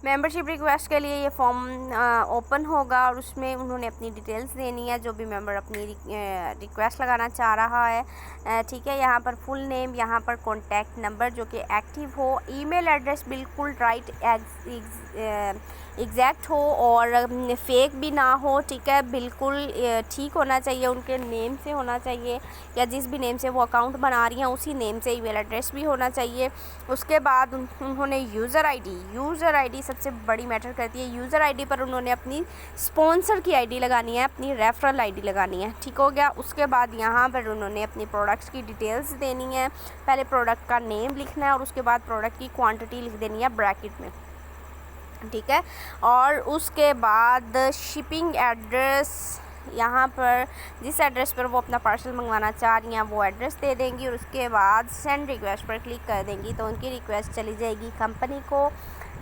Membership request के लिए ये फॉर्म ओपन होगा और उसमें उन्होंने अपनी डिटेल्स देनी है, जो भी मेंबर अपनी रिक्वेस्ट लगाना चाह रहा है। ठीक है, यहाँ पर फुल नेम, यहाँ पर कॉन्टैक्ट नंबर जो कि एक्टिव हो, ईमेल एड्रेस बिल्कुल राइट एग्जैक्ट हो और फेक भी ना हो। ठीक है, बिल्कुल ठीक होना चाहिए, उनके नेम से होना चाहिए या जिस भी नेम से वो अकाउंट बना रही हैं उसी नेम से ईमेल एड्रेस भी होना चाहिए। उसके बाद उन्होंने यूज़र आईडी सबसे बड़ी मैटर करती है। यूज़र आईडी पर उन्होंने अपनी स्पॉन्सर की आईडी लगानी है, अपनी रेफरल आईडी लगानी है। ठीक हो गया। उसके बाद यहाँ पर उन्होंने अपनी प्रोडक्ट्स की डिटेल्स देनी है। पहले प्रोडक्ट का नेम लिखना है और उसके बाद प्रोडक्ट की क्वांटिटी लिख देनी है ब्रैकेट में। ठीक है, और उसके बाद शिपिंग एड्रेस, यहाँ पर जिस एड्रेस पर वो अपना पार्सल मंगवाना चाह रही हैं वो एड्रेस दे देंगी और उसके बाद सेंड रिक्वेस्ट पर क्लिक कर देंगी तो उनकी रिक्वेस्ट चली जाएगी कंपनी को।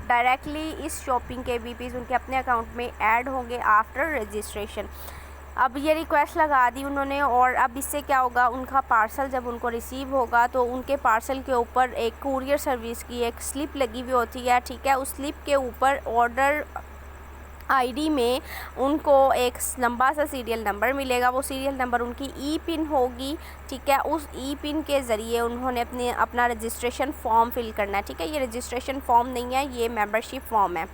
डायरेक्टली इस शॉपिंग के बीपीज़ उनके अपने अकाउंट में ऐड होंगे आफ्टर रजिस्ट्रेशन। अब ये रिक्वेस्ट लगा दी उन्होंने और अब इससे क्या होगा, उनका पार्सल जब उनको रिसीव होगा तो उनके पार्सल के ऊपर एक कुरियर सर्विस की एक स्लिप लगी हुई होती है। ठीक है, उस स्लिप के ऊपर ऑर्डर आईडी में उनको एक लंबा सा सीरियल नंबर मिलेगा। वो सीरियल नंबर उनकी ई पिन होगी। ठीक है, उस ई पिन के ज़रिए उन्होंने अपना रजिस्ट्रेशन फॉर्म फिल करना है। ठीक है, ये रजिस्ट्रेशन फॉर्म नहीं है, ये मेंबरशिप फॉर्म है।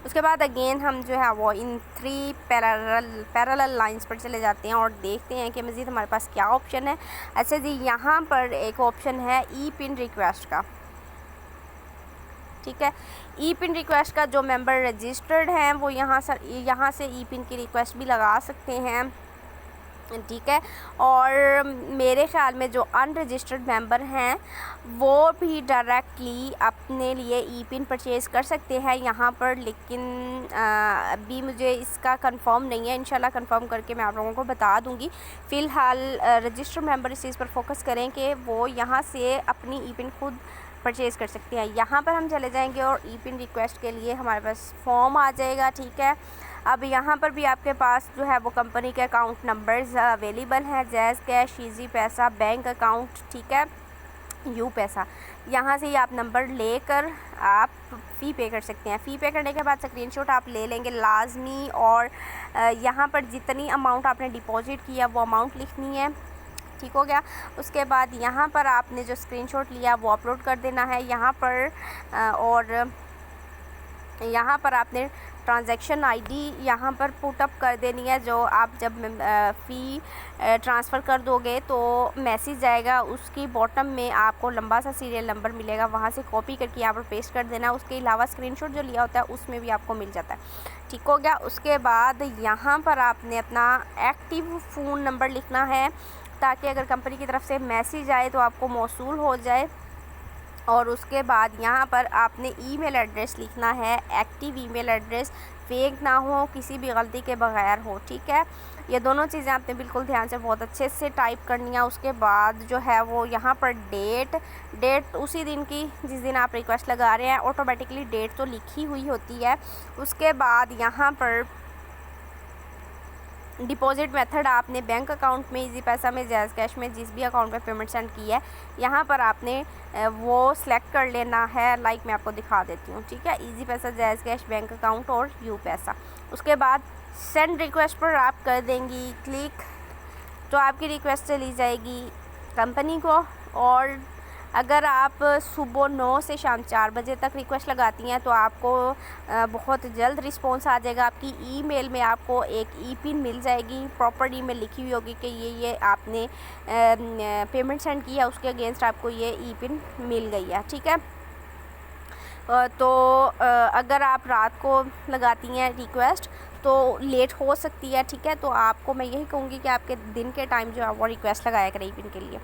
उसके बाद अगेन हम जो है वो इन 3 पैरेलल लाइंस पर चले जाते हैं और देखते हैं कि मज़ीद हमारे पास क्या ऑप्शन है। अच्छा जी, यहाँ पर एक ऑप्शन है ई पिन रिक्वेस्ट का। ठीक है, ई पिन रिक्वेस्ट का जो मेंबर रजिस्टर्ड हैं वो यहाँ से ई पिन की रिक्वेस्ट भी लगा सकते हैं। ठीक है, और मेरे ख़्याल में जो अनरजिस्टर्ड मेंबर हैं वो भी डायरेक्टली अपने लिए ई पिन परचेज़ कर सकते हैं यहाँ पर, लेकिन अभी मुझे इसका कंफर्म नहीं है। इंशाल्लाह कंफर्म करके मैं आप लोगों को बता दूँगी। फ़िलहाल रजिस्टर्ड मेंबर इस चीज़ पर फोकस करें कि वो यहाँ से अपनी ई पिन खुद परचेज़ कर सकते हैं। यहाँ पर हम चले जाएंगे और ई पिन रिक्वेस्ट के लिए हमारे पास फॉर्म आ जाएगा। ठीक है, अब यहाँ पर भी आपके पास जो है वो कंपनी के अकाउंट नंबर्स अवेलेबल हैं, जैज़ कैश, ईजी पैसा, बैंक अकाउंट, ठीक है, यू पैसा। यहाँ से ही आप नंबर लेकर आप फ़ी पे कर सकते हैं। फ़ी पे करने के बाद स्क्रीनशॉट आप ले लेंगे लाजमी और यहाँ पर जितनी अमाउंट आपने डिपॉजिट किया वो अमाउंट लिखनी है। ठीक हो गया। उसके बाद यहाँ पर आपने जो स्क्रीनशॉट लिया वो अपलोड कर देना है यहाँ पर, और यहाँ पर आपने ट्रांजैक्शन आईडी यहाँ पर पुटअप कर देनी है। जो आप जब फ़ी ट्रांसफ़र कर दोगे तो मैसेज आएगा, उसकी बॉटम में आपको लंबा सा सीरियल नंबर मिलेगा, वहाँ से कॉपी करके यहाँ पर पेस्ट कर देना। उसके अलावा स्क्रीनशॉट जो लिया होता है उसमें भी आपको मिल जाता है। ठीक हो गया। उसके बाद यहाँ पर आपने अपना एक्टिव फ़ोन नंबर लिखना है ताकि अगर कंपनी की तरफ से मैसेज आए तो आपको मौसूल हो जाए। और उसके बाद यहाँ पर आपने ईमेल एड्रेस लिखना है, एक्टिव ईमेल एड्रेस, फेक ना हो, किसी भी गलती के बगैर हो। ठीक है, ये दोनों चीज़ें आपने बिल्कुल ध्यान से बहुत अच्छे से टाइप करनी है। उसके बाद जो है वो यहाँ पर डेट उसी दिन की जिस दिन आप रिक्वेस्ट लगा रहे हैं, ऑटोमेटिकली डेट तो लिखी हुई होती है। उसके बाद यहाँ पर डिपॉजिट मेथड आपने बैंक अकाउंट में, इजी पैसा में, जैज़ कैश में, जिस भी अकाउंट में पेमेंट सेंड की है यहाँ पर आपने वो सिलेक्ट कर लेना है। लाइक मैं आपको दिखा देती हूँ। ठीक है, इजी पैसा, जैज़ कैश, बैंक अकाउंट और यू पैसा। उसके बाद सेंड रिक्वेस्ट पर आप कर देंगी क्लिक तो आपकी रिक्वेस्ट चली जाएगी कंपनी को। और अगर आप सुबह 9 से शाम 4 बजे तक रिक्वेस्ट लगाती हैं तो आपको बहुत जल्द रिस्पॉन्स आ जाएगा। आपकी ईमेल में आपको एक ई पिन मिल जाएगी, प्रॉपर ईमेल लिखी हुई होगी कि ये आपने पेमेंट सेंड किया, उसके अगेंस्ट आपको ये ई पिन मिल गई है। ठीक है, तो अगर आप रात को लगाती हैं रिक्वेस्ट तो लेट हो सकती है। ठीक है, तो आपको मैं यही कहूँगी कि आपके दिन के टाइम जो है वो रिक्वेस्ट लगाया करें ई पिन के लिए।